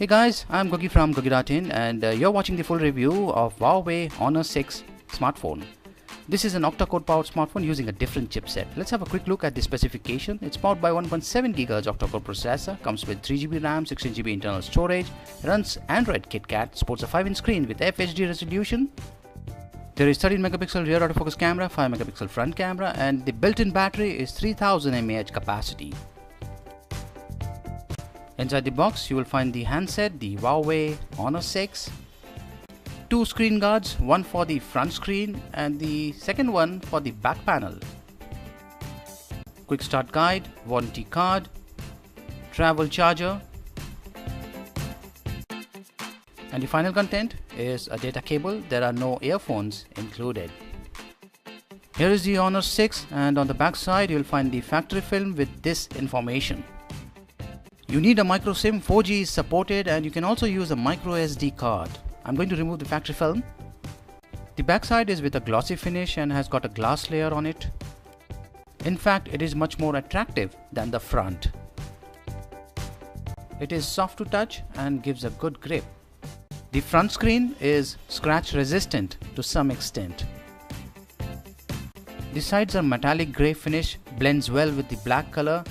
Hey guys, I'm Gogi from Gogi.in and you're watching the full review of Huawei Honor 6 smartphone. This is an octa-core powered smartphone using a different chipset. Let's have a quick look at the specification. It's powered by 1.7 GHz octa-core processor, comes with 3GB RAM, 16GB internal storage, runs Android KitKat, sports a 5-inch screen with FHD resolution. There is 13 megapixel rear autofocus camera, 5 megapixel front camera, and the built-in battery is 3000 mAh capacity. Inside the box you will find the handset, the Huawei Honor 6, two screen guards, one for the front screen and the second one for the back panel. Quick start guide, warranty card, travel charger, and the final content is a data cable. There are no earphones included. Here is the Honor 6 and on the back side you will find the factory film with this information. You need a micro SIM, 4G is supported, and you can also use a micro SD card. I'm going to remove the factory film. The back side is with a glossy finish and has got a glass layer on it. In fact, it is much more attractive than the front. It is soft to touch and gives a good grip. The front screen is scratch resistant to some extent. The sides are metallic grey finish, blends well with the black color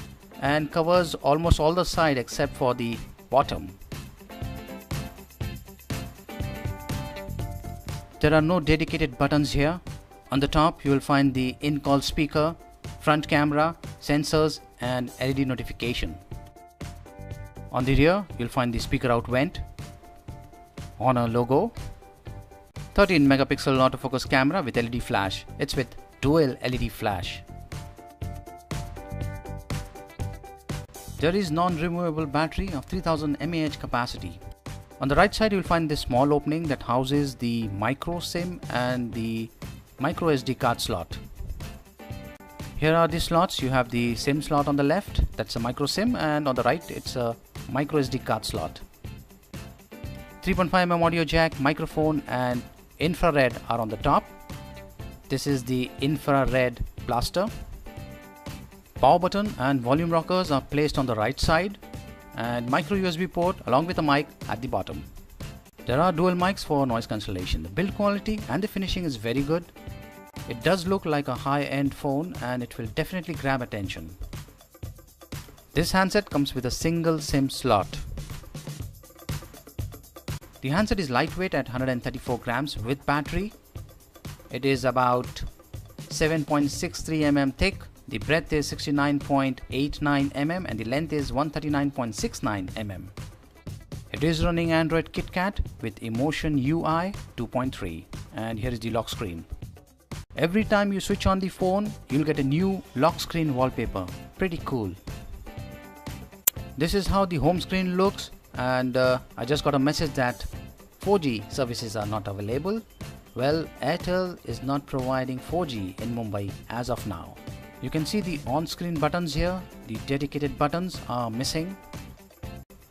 and covers almost all the side except for the bottom. There are no dedicated buttons here. On the top you will find the in-call speaker, front camera, sensors and LED notification. On the rear you will find the speaker out vent, Honor logo, 13 megapixel autofocus camera with LED flash. It's with dual LED flash. There is non-removable battery of 3000 mAh capacity. On the right side you will find this small opening that houses the micro SIM and the micro SD card slot. Here are the slots. You have the SIM slot on the left, that's a micro SIM, and on the right it's a micro SD card slot. 3.5mm audio jack, microphone and infrared are on the top. This is the infrared blaster. Power button and volume rockers are placed on the right side and micro USB port along with a mic at the bottom. There are dual mics for noise cancellation. The build quality and the finishing is very good. It does look like a high-end phone and it will definitely grab attention. This handset comes with a single SIM slot. The handset is lightweight at 134 grams with battery. It is about 7.63 mm thick. The breadth is 69.89 mm and the length is 139.69 mm. It is running Android KitKat with Emotion UI 2.3, and here is the lock screen. Every time you switch on the phone, you'll get a new lock screen wallpaper. Pretty cool. This is how the home screen looks, and I just got a message that 4G services are not available. Well, Airtel is not providing 4G in Mumbai as of now. You can see the on-screen buttons here. The dedicated buttons are missing.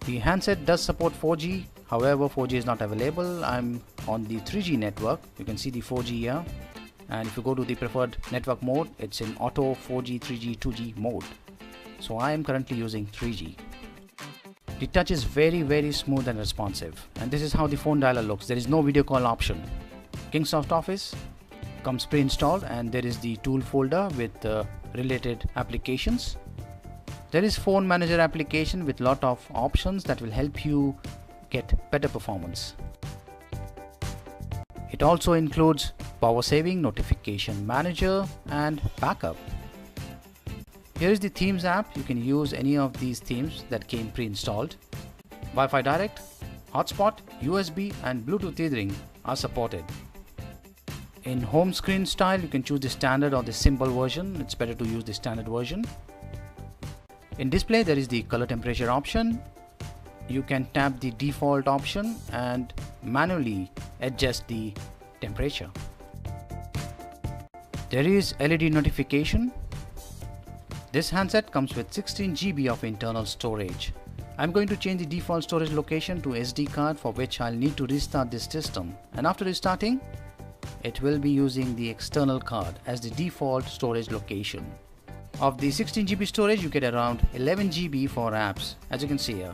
The handset does support 4G, however 4G is not available. I'm on the 3G network. You can see the 4G here, and if you go to the preferred network mode, it's in auto 4G, 3G, 2G mode. So I am currently using 3G. The touch is very smooth and responsive, and this is how the phone dialer looks. There is no video call option. Kingsoft Office comes pre-installed, and there is the tool folder with related applications. There is phone manager application with lot of options that will help you get better performance. It also includes power saving, notification manager and backup. Here is the themes app. You can use any of these themes that came pre-installed. Wi-Fi Direct, hotspot, USB and Bluetooth tethering are supported. In home screen style, you can choose the standard or the symbol version. It's better to use the standard version. In display, there is the color temperature option. You can tap the default option and manually adjust the temperature. There is LED notification. This handset comes with 16 GB of internal storage. I'm going to change the default storage location to SD card, for which I'll need to restart this system, and after restarting it will be using the external card as the default storage location. Of the 16 GB storage, you get around 11 GB for apps, as you can see here.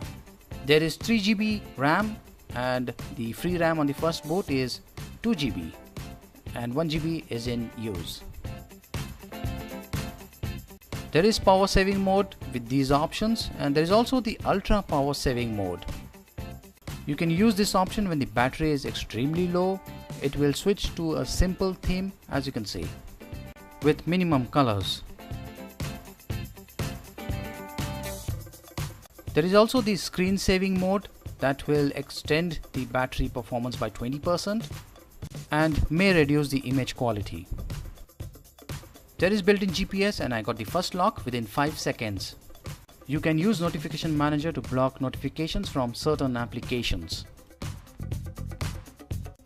There is 3 GB RAM and the free RAM on the first boot is 2 GB and 1 GB is in use. There is power saving mode with these options, and there is also the ultra power saving mode. You can use this option when the battery is extremely low. It will switch to a simple theme, as you can see, with minimum colors. There is also the screen saving mode that will extend the battery performance by 20% and may reduce the image quality. There is built-in GPS and I got the first lock within 5 seconds. You can use Notification Manager to block notifications from certain applications.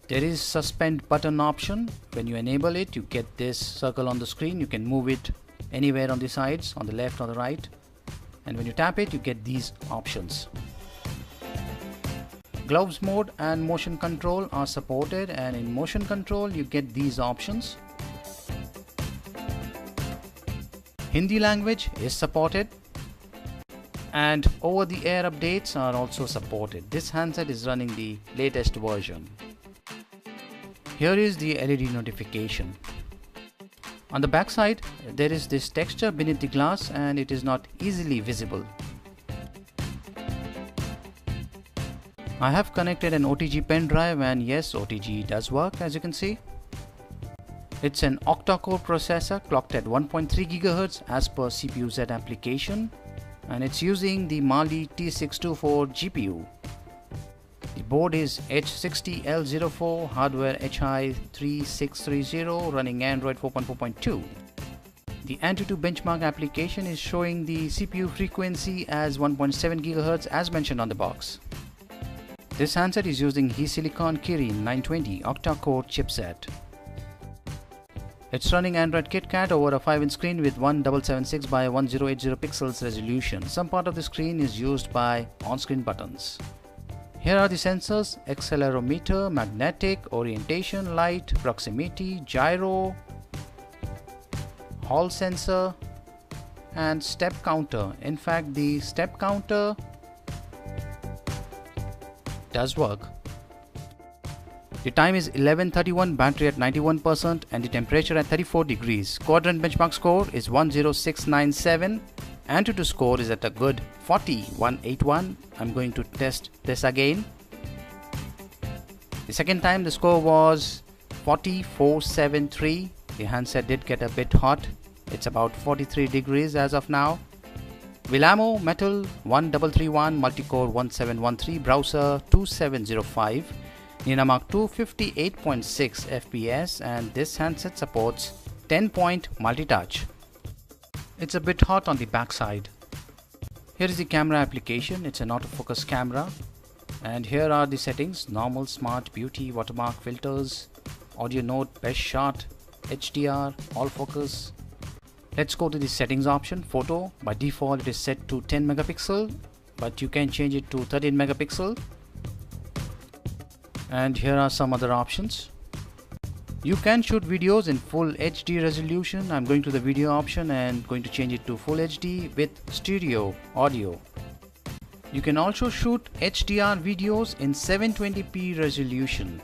There is suspend button option. When you enable it, you get this circle on the screen. You can move it anywhere on the sides, on the left or the right. And when you tap it, you get these options. Gloves mode and motion control are supported, and in motion control you get these options. Hindi language is supported and over-the-air updates are also supported. This handset is running the latest version. Here is the LED notification. On the back side, there is this texture beneath the glass and it is not easily visible. I have connected an OTG pen drive, and yes, OTG does work, as you can see. It's an octa-core processor clocked at 1.3 GHz as per CPU-Z application, and it's using the Mali T624 GPU. The board is H60L04, hardware HI3630, running Android 4.4.2. The Antutu benchmark application is showing the CPU frequency as 1.7 GHz as mentioned on the box. This handset is using HeSilicon Kirin 920 octa-core chipset. It's running Android KitKat over a 5-inch screen with 1776 by 1080 pixels resolution. Some part of the screen is used by on-screen buttons. Here are the sensors: accelerometer, magnetic, orientation light, proximity, gyro, hall sensor, and step counter. In fact, the step counter does work. The time is 11:31, battery at 91% and the temperature at 34 degrees. Quadrant benchmark score is 10697. Antutu score is at a good 4181. I'm going to test this again. The second time the score was 4473. The handset did get a bit hot. It's about 43 degrees as of now. Wilamo Metal 1331, multi-core 1713, browser 2705. Ninamark 258.6 FPS, and this handset supports 10-point multi-touch. It's a bit hot on the back side. Here is the camera application. It's an autofocus camera, and here are the settings: normal, smart, beauty, watermark, filters, audio note, best shot, HDR, all focus. Let's go to the settings option. Photo, by default it is set to 10 megapixel, but you can change it to 13 megapixel. And here are some other options. You can shoot videos in full HD resolution. I'm going to the video option and going to change it to full HD with stereo audio. You can also shoot HDR videos in 720p resolution.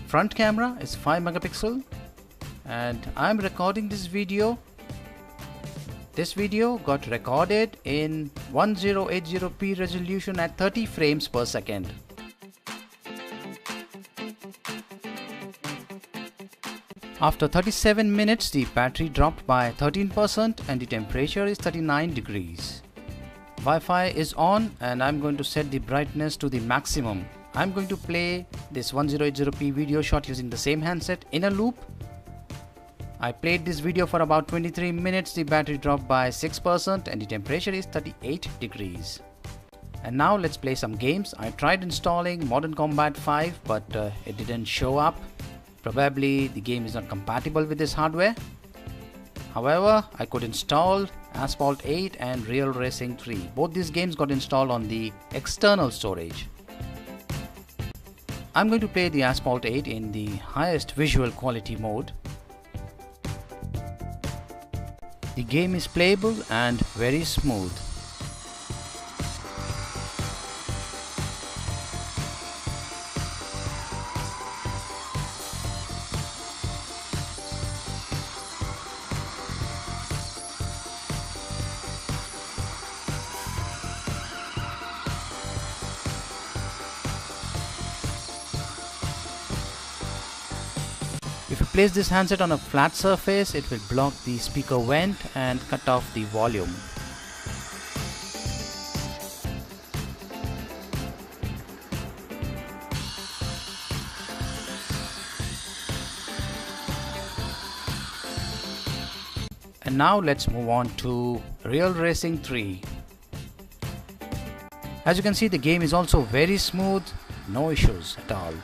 Front camera is 5 megapixel and I'm recording this video. This video got recorded in 1080p resolution at 30 frames per second. After 37 minutes, the battery dropped by 13% and the temperature is 39 degrees. Wi-Fi is on and I'm going to set the brightness to the maximum. I'm going to play this 1080p video shot using the same handset in a loop. I played this video for about 23 minutes, the battery dropped by 6% and the temperature is 38 degrees. And now let's play some games. I tried installing Modern Combat 5 but it didn't show up. Probably the game is not compatible with this hardware. However, I could install Asphalt 8 and Real Racing 3. Both these games got installed on the external storage. I'm going to play the Asphalt 8 in the highest visual quality mode. The game is playable and very smooth. If you place this handset on a flat surface, it will block the speaker vent and cut off the volume. And now let's move on to Real Racing 3. As you can see, the game is also very smooth, no issues at all.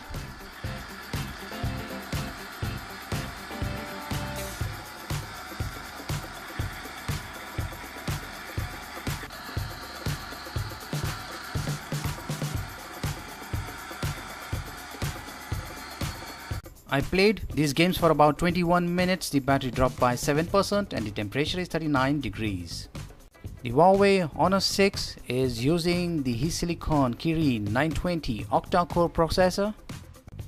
I played these games for about 21 minutes, the battery dropped by 7% and the temperature is 39 degrees. The Huawei Honor 6 is using the HeatSilicon Kirin 920 octa-core processor.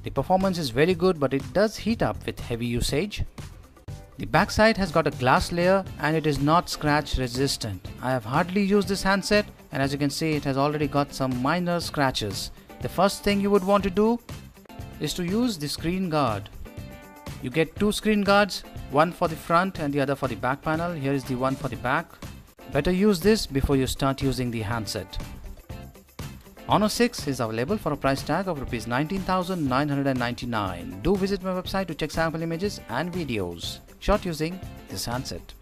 The performance is very good, but it does heat up with heavy usage. The backside has got a glass layer and it is not scratch resistant. I have hardly used this handset and as you can see, it has already got some minor scratches. The first thing you would want to do is to use the screen guard. You get two screen guards, one for the front and the other for the back panel. Here is the one for the back. Better use this before you start using the handset. Honor 6 is available for a price tag of Rs 19,999. Do visit my website to check sample images and videos shot using this handset.